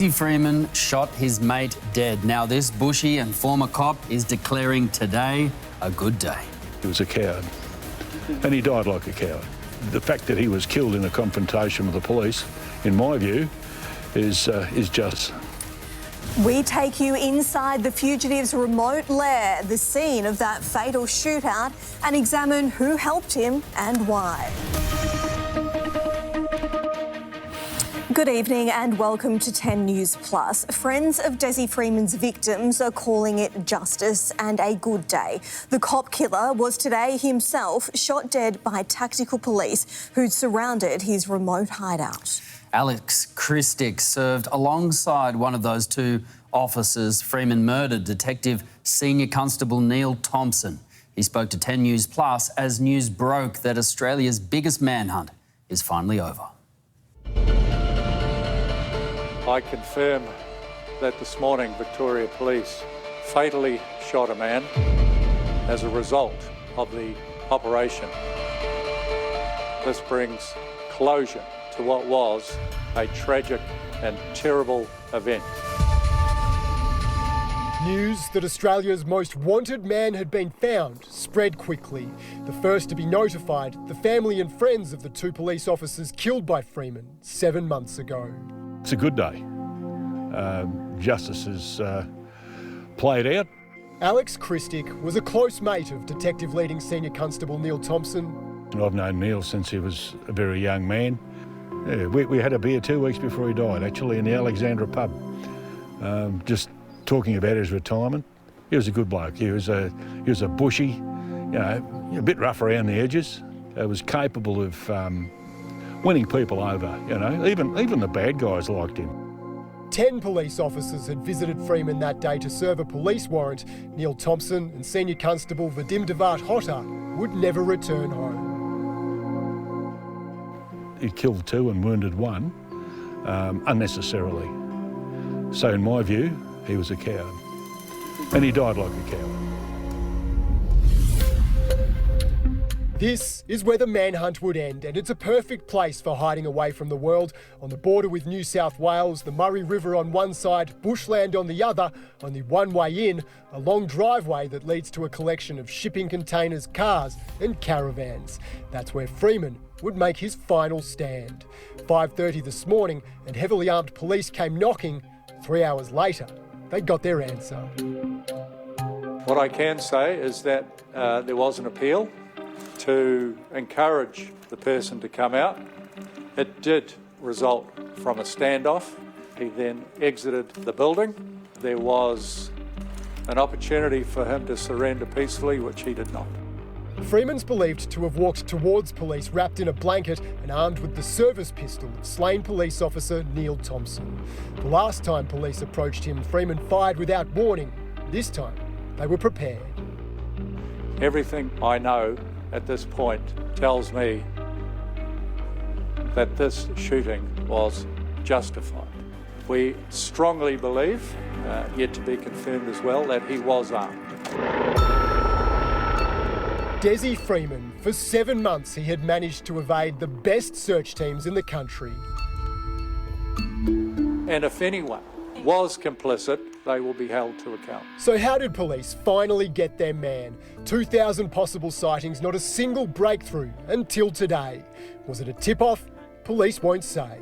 Freeman shot his mate dead. Now this bushy and former cop is declaring today a good day. He was a coward, and he died like a coward. The fact that he was killed in a confrontation with the police, in my view, is just. We take you inside the fugitive's remote lair, the scene of that fatal shootout, and examine who helped him and why. Good evening and welcome to 10 News Plus. Friends of Desi Freeman's victims are calling it justice and a good day. The cop killer was today himself shot dead by tactical police who'd surrounded his remote hideout. Alex Christic served alongside one of those two officers Freeman murdered, Detective Senior Constable Neil Thompson. He spoke to 10 News Plus as news broke that Australia's biggest manhunt is finally over. I confirm that this morning Victoria Police fatally shot a man as a result of the operation. This brings closure to what was a tragic and terrible event. News that Australia's most wanted man had been found spread quickly. The first to be notified, the family and friends of the two police officers killed by Freeman 7 months ago. It's a good day. Justice is played out. Alex Christic was a close mate of Detective Leading Senior Constable Neil Thompson. I've known Neil since he was a very young man. Yeah, we had a beer 2 weeks before he died, actually, in the Alexandra pub. Just talking about his retirement. He was a good bloke. He was a bushy, a bit rough around the edges. He was capable of winning people over, even the bad guys liked him. 10 police officers had visited Freeman that day to serve a police warrant. Neil Thompson and Senior Constable Vadim Devat Hotta would never return home. He killed two and wounded one unnecessarily. So in my view, he was a coward. And he died like a coward. This is where the manhunt would end, and it's a perfect place for hiding away from the world. On the border with New South Wales, the Murray River on one side, bushland on the other, only one way in, a long driveway that leads to a collection of shipping containers, cars and caravans. That's where Freeman would make his final stand. 5:30 this morning, and heavily armed police came knocking. 3 hours later, they got their answer. What I can say is that there was an appeal to encourage the person to come out. It did result from a standoff. He then exited the building. There was an opportunity for him to surrender peacefully, which he did not. Freeman's believed to have walked towards police wrapped in a blanket and armed with the service pistol of slain police officer Neil Thompson. The last time police approached him, Freeman fired without warning. This time, they were prepared. Everything I know at this point tells me that this shooting was justified. We strongly believe, yet to be confirmed as well, that he was armed. Desi Freeman, for 7 months he had managed to evade the best search teams in the country. And if anyone was complicit, they will be held to account. So how did police finally get their man? 2,000 possible sightings, not a single breakthrough until today. Was it a tip-off? Police won't say.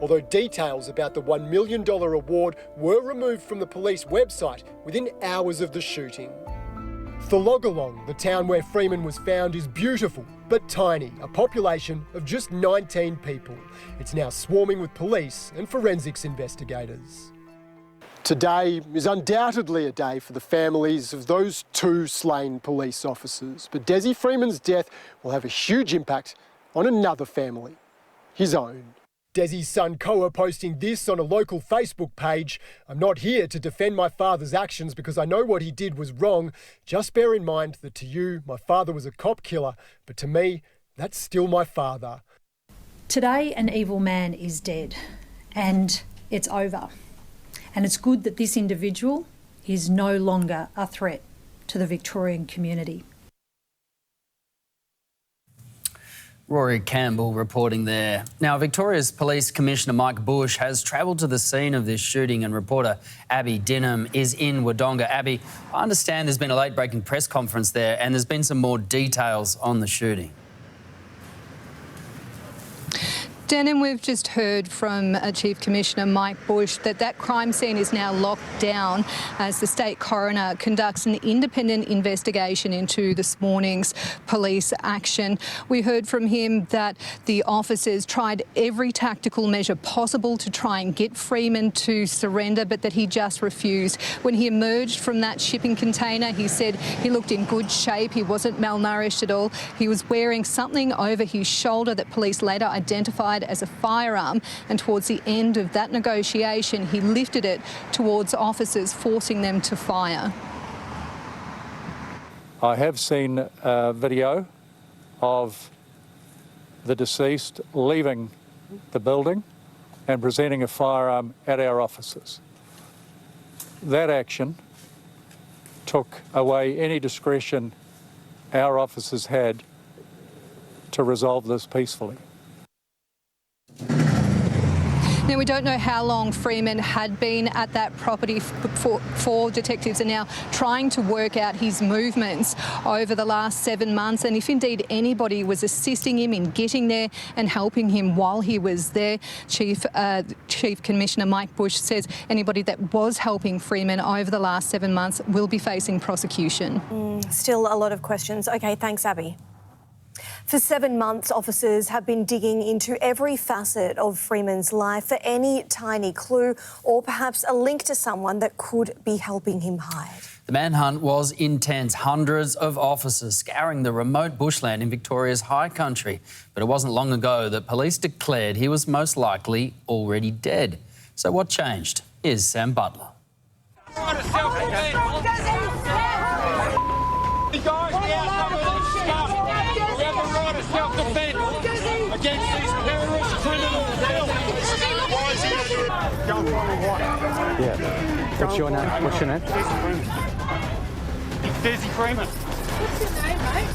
Although details about the $1 million award were removed from the police website within hours of the shooting. Thologalong, the town where Freeman was found, is beautiful but tiny, a population of just 19 people. It's now swarming with police and forensics investigators. Today is undoubtedly a day for the families of those two slain police officers, but Desi Freeman's death will have a huge impact on another family, his own. Desi's son Koa posting this on a local Facebook page. I'm not here to defend my father's actions because I know what he did was wrong. Just bear in mind that to you, my father was a cop killer, but to me, that's still my father. Today, an evil man is dead, and it's over. And it's good that this individual is no longer a threat to the Victorian community. Rory Campbell reporting there. Now, Victoria's Police Commissioner Mike Bush has travelled to the scene of this shooting, and reporter Abby Dinham is in Wodonga. Abby, I understand there's been a late-breaking press conference there and there's been some more details on the shooting. Dan, and we've just heard from Chief Commissioner Mike Bush that crime scene is now locked down as the State Coroner conducts an independent investigation into this morning's police action. We heard from him that the officers tried every tactical measure possible to try and get Freeman to surrender, but that he just refused. When he emerged from that shipping container, he said he looked in good shape. He wasn't malnourished at all. He was wearing something over his shoulder that police later identified as a firearm, and towards the end of that negotiation he lifted it towards officers, forcing them to fire. I have seen a video of the deceased leaving the building and presenting a firearm at our officers. That action took away any discretion our officers had to resolve this peacefully. Now, we don't know how long Freeman had been at that property for detectives are now trying to work out his movements over the last 7 months, and if indeed anybody was assisting him in getting there and helping him while he was there. Chief Commissioner Mike Bush says anybody that was helping Freeman over the last 7 months will be facing prosecution. Still a lot of questions. OK, thanks, Abby. For 7 months, officers have been digging into every facet of Freeman's life for any tiny clue or perhaps a link to someone that could be helping him hide. The manhunt was intense. Hundreds of officers scouring the remote bushland in Victoria's high country. But it wasn't long ago that police declared he was most likely already dead. So what changed? Here's Sam Butler. Yeah. What's your name? What's your name? Desi Freeman. What's your name, mate?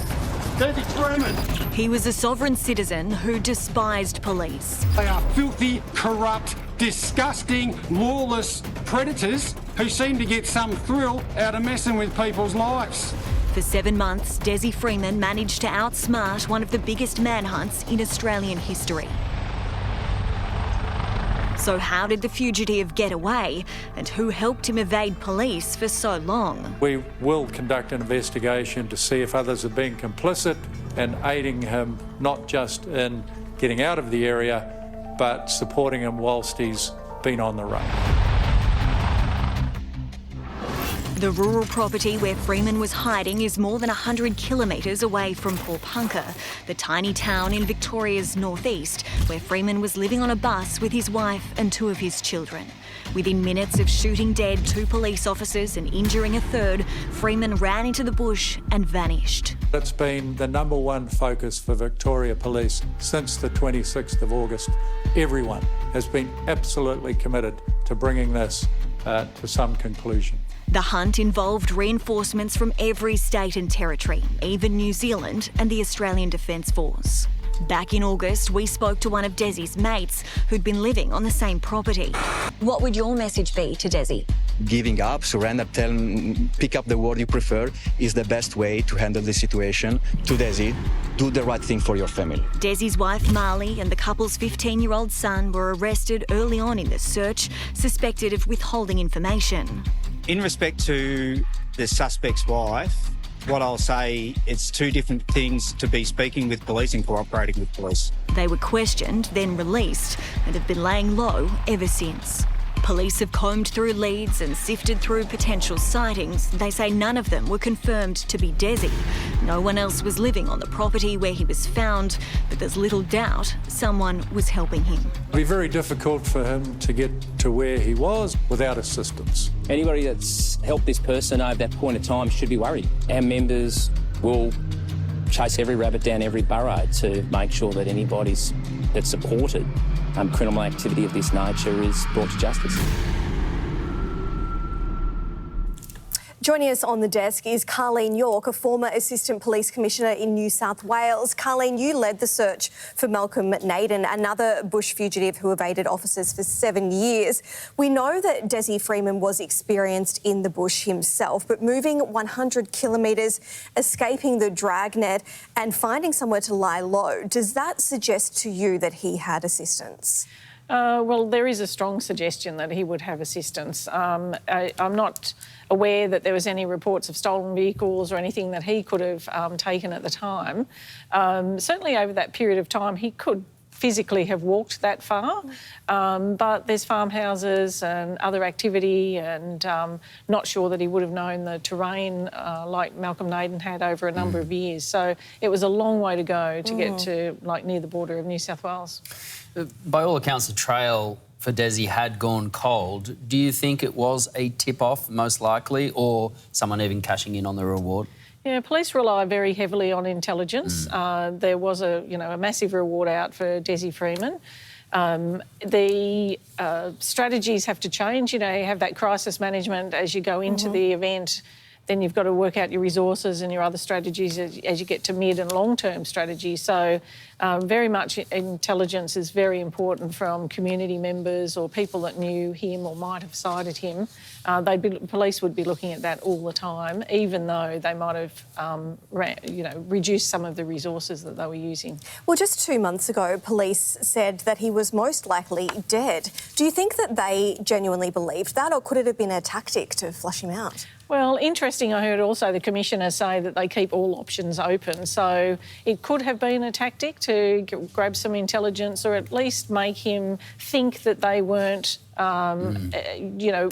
Desi Freeman. He was a sovereign citizen who despised police. They are filthy, corrupt, disgusting, lawless predators who seem to get some thrill out of messing with people's lives. For 7 months, Desi Freeman managed to outsmart one of the biggest manhunts in Australian history. So how did the fugitive get away, and who helped him evade police for so long? We will conduct an investigation to see if others have been complicit and aiding him, not just in getting out of the area, but supporting him whilst he's been on the run. The rural property where Freeman was hiding is more than 100 kilometres away from Pawnpukka, the tiny town in Victoria's northeast, where Freeman was living on a bus with his wife and 2 of his children. Within minutes of shooting dead 2 police officers and injuring a third, Freeman ran into the bush and vanished. It's been the #1 focus for Victoria Police since the 26th of August. Everyone has been absolutely committed to bringing this to some conclusion. The hunt involved reinforcements from every state and territory, even New Zealand and the Australian Defence Force. Back in August, we spoke to one of Desi's mates who'd been living on the same property. What would your message be to Desi? Giving up, surrender, pick up the word you prefer is the best way to handle the situation. To Desi, do the right thing for your family. Desi's wife Marley and the couple's 15-year-old son were arrested early on in the search, suspected of withholding information. In respect to the suspect's wife, what I'll say, it's 2 different things to be speaking with police and cooperating with police. They were questioned, then released, and have been laying low ever since. Police have combed through leads and sifted through potential sightings. They say none of them were confirmed to be Desi. No one else was living on the property where he was found, but there's little doubt someone was helping him. It'd be very difficult for him to get to where he was without assistance. Anybody that's helped this person over that point of time should be worried. Our members will chase every rabbit down every burrow to make sure that anybody that's supported criminal activity of this nature is brought to justice. Joining us on the desk is Carleen York, a former Assistant Police Commissioner in New South Wales. Carleen, you led the search for Malcolm Naden, another bush fugitive who evaded officers for 7 years. We know that Desi Freeman was experienced in the bush himself, but moving 100 kilometres, escaping the dragnet and finding somewhere to lie low, does that suggest to you that he had assistance? Well, there is a strong suggestion that he would have assistance. I'm not aware that there was any reports of stolen vehicles or anything that he could have taken at the time. Certainly over that period of time, he could physically have walked that far, but there's farmhouses and other activity, and not sure that he would have known the terrain like Malcolm Naden had over a number of years. So it was a long way to go to get to like near the border of New South Wales. By all accounts, the trail for Desi had gone cold. Do you think it was a tip-off, most likely, or someone even cashing in on the reward? Yeah, police rely very heavily on intelligence. There was a massive reward out for Desi Freeman. The strategies have to change. You have that crisis management as you go into the event. Then you've got to work out your resources and your other strategies as you get to mid and long-term strategies. So very much intelligence is very important from community members or people that knew him or might have sighted him. Police would be looking at that all the time, even though they might have reduced some of the resources that they were using. Well, just 2 months ago, police said that he was most likely dead. Do you think that they genuinely believed that, or could it have been a tactic to flush him out? Well, interesting, I heard also the Commissioner say that they keep all options open. So it could have been a tactic to grab some intelligence, or at least make him think that they weren't,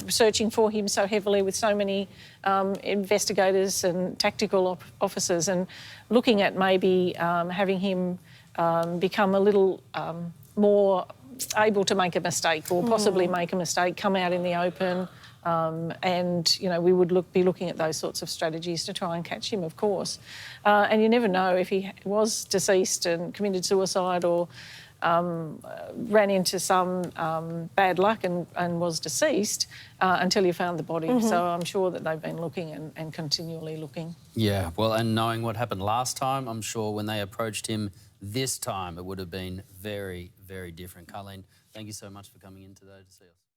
searching for him so heavily with so many investigators and tactical officers, and looking at maybe having him become a little more able to make a mistake, or possibly make a mistake, come out in the open. We would be looking at those sorts of strategies to try and catch him, of course. And you never know if he was deceased and committed suicide, or ran into some bad luck and was deceased until you found the body. So I'm sure that they've been looking and continually looking. Yeah, well, and knowing what happened last time, I'm sure when they approached him this time, it would have been very, very different. Carleen, thank you so much for coming in today to see us.